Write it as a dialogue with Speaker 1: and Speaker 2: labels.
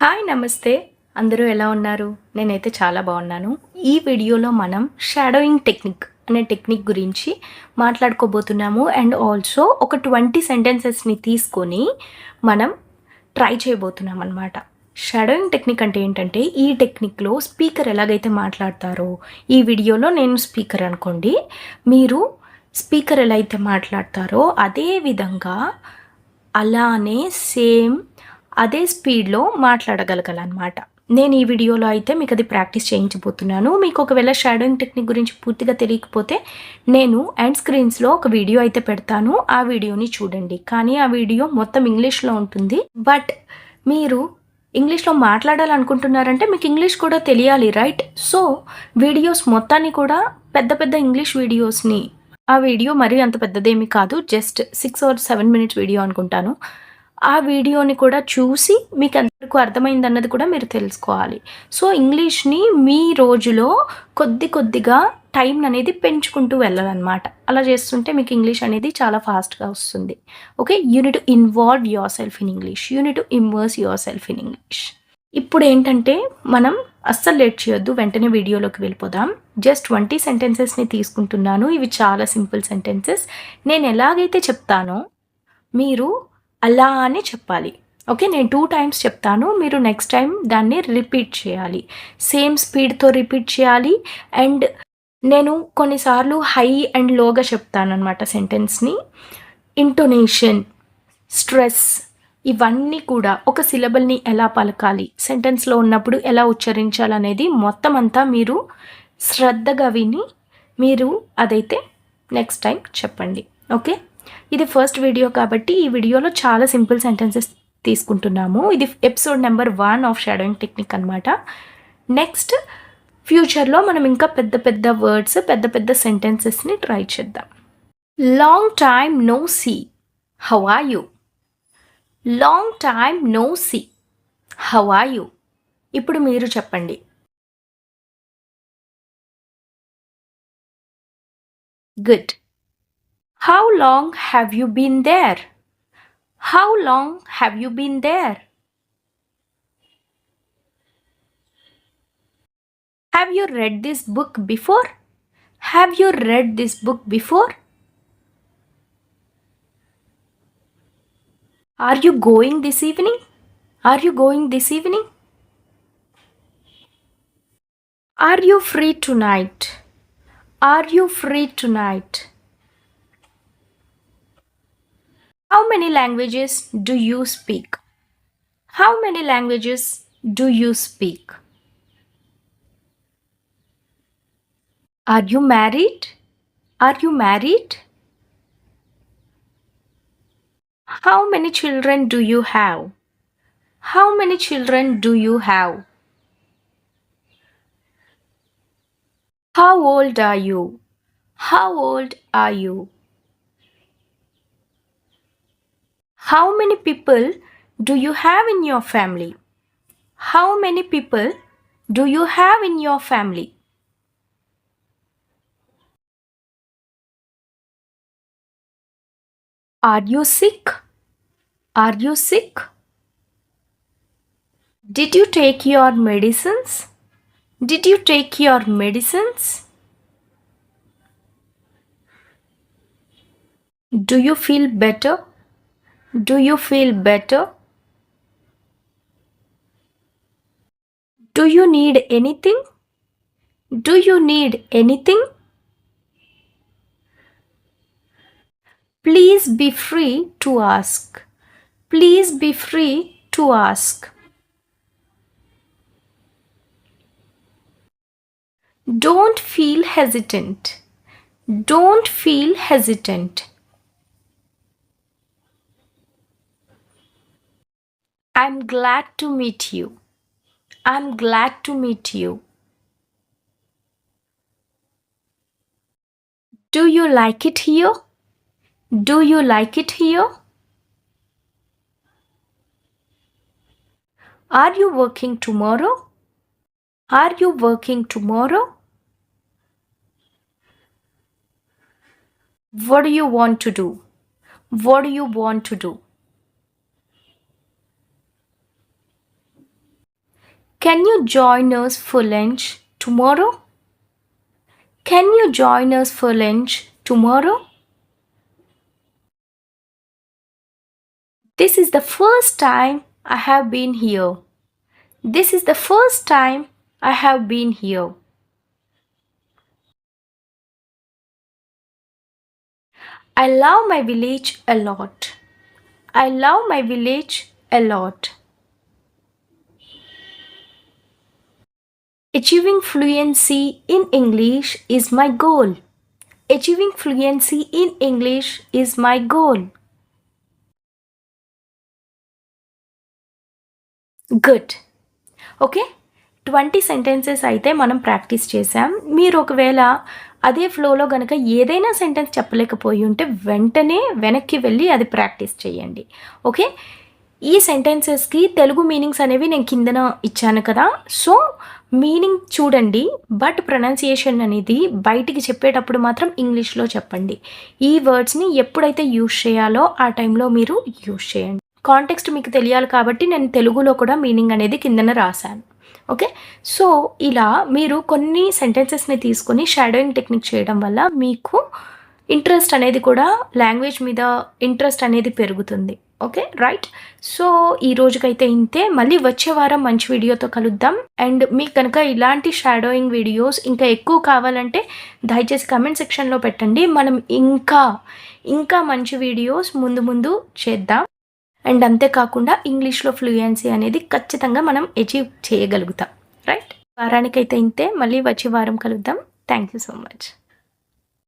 Speaker 1: Hi నమస్తే. అందరూ ఎలా ఉన్నారు? నేనైతే చాలా బాగున్నాను. ఈ వీడియోలో మనం షాడోయింగ్ టెక్నిక్ అనే టెక్నిక్ గురించి మాట్లాడుకోబోతున్నాము. అండ్ ఆల్సో ఒక 20 సెంటెన్సెస్‌ని తీసుకొని మనం ట్రై చేయబోతున్నాం అనమాట. షాడోయింగ్ టెక్నిక్ అంటే ఏంటంటే, ఈ టెక్నిక్‌లో స్పీకర్ ఎలాగైతే మాట్లాడతారో, ఈ వీడియోలో నేను స్పీకర్ అనుకోండి. మీరు స్పీకర్ ఎలా అయితే మాట్లాడతారో అదే విధంగా అలానే సేమ్ అదే స్పీడ్‌లో మాట్లాడగలగాలనమాట. నేను ఈ వీడియోలో అయితే మీకు అది ప్రాక్టీస్ చేయించబోతున్నాను. మీకు ఒకవేళ షాడోయింగ్ టెక్నిక్ గురించి పూర్తిగా తెలియకపోతే నేను ఎండ్ స్క్రీన్స్‌లో ఒక వీడియో అయితే పెడతాను. ఆ వీడియోని చూడండి. కానీ ఆ వీడియో మొత్తం ఇంగ్లీష్‌లో ఉంటుంది. బట్ మీరు ఇంగ్లీష్‌లో మాట్లాడాలనుకుంటున్నారంటే మీకు ఇంగ్లీష్ కూడా తెలియాలి, రైట్? సో, వీడియోస్ మొత్తాన్ని కూడా పెద్ద పెద్ద ఇంగ్లీష్ వీడియోస్‌ని, ఆ వీడియో మరీ అంత పెద్దదేమీ కాదు. జస్ట్ 6 ఆర్ 7 మినిట్స్ వీడియో అనుకుంటాను. ఆ వీడియోని కూడా చూసి మీకు ఎంతవరకు అర్థమైందన్నది కూడా మీరు తెలుసుకోవాలి. సో, ఇంగ్లీష్‌ని మీ రోజులో కొద్ది కొద్దిగా టైంననేది పెంచుకుంటూ వెళ్ళాలనమాట. అలా చేస్తుంటే మీకు ఇంగ్లీష్ అనేది చాలా ఫాస్ట్‌గా వస్తుంది. Okay. You need to involve your self in English. You need to immerse your self in English. ఇప్పుడేంటంటే మనం అస్సలు లేట్ చేయొద్దు. వెంటనే వీడియోలోకి వెళ్ళిపోదాం. జస్ట్ 20 సెంటెన్సెస్‌ని తీసుకుంటున్నాను. ఇవి చాలా సింపుల్ సెంటెన్సెస్. నేను ఎలాగైతే చెప్తానో మీరు అలా అని చెప్పాలి. ఓకే. నేను 2 టైమ్స్ చెప్తాను. మీరు నెక్స్ట్ టైం దాన్ని రిపీట్ చేయాలి. సేమ్ స్పీడ్‌తో రిపీట్ చేయాలి. అండ్ నేను కొన్నిసార్లు హై అండ్ లోగా చెప్తాననమాట సెంటెన్స్‌ని. ఇంటోనేషన్, స్ట్రెస్ ఇవన్నీ కూడా ఒక సిలబల్‌ని ఎలా పలకాలి, సెంటెన్స్‌లో ఉన్నప్పుడు ఎలా ఉచ్చరించాలనేది మొత్తం అంతా మీరు శ్రద్ధగా విని మీరు అదైతే నెక్స్ట్ టైం చెప్పండి. ఓకే. ఇది ఫస్ట్ వీడియో కాబట్టి ఈ వీడియోలో చాలా సింపుల్ సెంటెన్సెస్ తీసుకుంటున్నాము. ఇది episode number 1 of shadowing technique అనమాట. నెక్స్ట్ ఫ్యూచర్లో మనం ఇంకా పెద్ద పెద్ద వర్డ్స్, పెద్ద పెద్ద సెంటెన్సెస్‌ని ట్రై చేద్దాం. Long time no see. How are you? Long time no see. How are you? ఇప్పుడు మీరు చెప్పండి. Good. How long have you been there? How long have you been there? Have you read this book before? Have you read this book before? Are you going this evening? Are you going this evening? Are you free tonight? Are you free tonight? How many languages do you speak? How many languages do you speak? Are you married? Are you married? How many children do you have? How many children do you have? How old are you? How old are you? How many people do you have in your family? How many people do you have in your family? Are you sick? Are you sick? Did you take your medicines? Did you take your medicines? Do you feel better? Do you feel better? Do you need anything? Do you need anything? Please be free to ask. Please be free to ask. Don't feel hesitant. Don't feel hesitant. I'm glad to meet you. I'm glad to meet you. Do you like it here? Do you like it here? Are you working tomorrow? Are you working tomorrow? What do you want to do? What do you want to do? Can you join us for lunch tomorrow? Can you join us for lunch tomorrow? This is the first time I have been here. This is the first time I have been here. I love my village a lot. I love my village a lot. Achieving fluency in English is my goal. Achieving fluency in English is my goal. Good. Okay 20 sentences అయితే మనం practice చేసాం. మీరు ఒకవేళ అదే ఫ్లోలో కనుక ఏదైనా sentence చెప్పలేకపోయి ఉంటే వెంటనే వెనక్కి వెళ్ళి అది ప్రాక్టీస్ చేయండి. ఓకే, ఈ సెంటెన్సెస్కి తెలుగు మీనింగ్స్ అనేవి నేను కిందన ఇచ్చాను కదా, సో మీనింగ్ చూడండి, బట్ ప్రొనౌన్సియేషన్ అనేది బయటికి చెప్పేటప్పుడు మాత్రం ఇంగ్లీష్లో చెప్పండి. ఈ వర్డ్స్ని ఎప్పుడైతే యూజ్ చేయాలో ఆ టైంలో మీరు యూజ్ చేయండి. కాంటెక్స్ట్ మీకు తెలియాలి కాబట్టి నేను తెలుగులో కూడా మీనింగ్ అనేది కిందన రాశాను. ఓకే, సో ఇలా మీరు కొన్ని సెంటెన్సెస్ని తీసుకొని షాడోయింగ్ టెక్నిక్ చేయడం వల్ల మీకు ఇంట్రెస్ట్ అనేది కూడా లాంగ్వేజ్ మీద ఇంట్రెస్ట్ అనేది పెరుగుతుంది. ఓకే రైట్, సో ఈ రోజుకైతే ఇంతే. మళ్ళీ వచ్చే వారం మంచి వీడియోతో కలుద్దాం. అండ్ మీకు కనుక ఇలాంటి షాడోయింగ్ వీడియోస్ ఇంకా ఎక్కువ కావాలంటే దయచేసి కమెంట్ సెక్షన్లో పెట్టండి. మనం ఇంకా మంచి వీడియోస్ ముందు చేద్దాం. అండ్ అంతేకాకుండా ఇంగ్లీష్లో ఫ్లూయెన్సీ అనేది ఖచ్చితంగా మనం అచీవ్ చేయగలుగుతాం. రైట్, వారానికైతే ఇంతే. మళ్ళీ వచ్చే వారం కలుద్దాం. Thank you so much.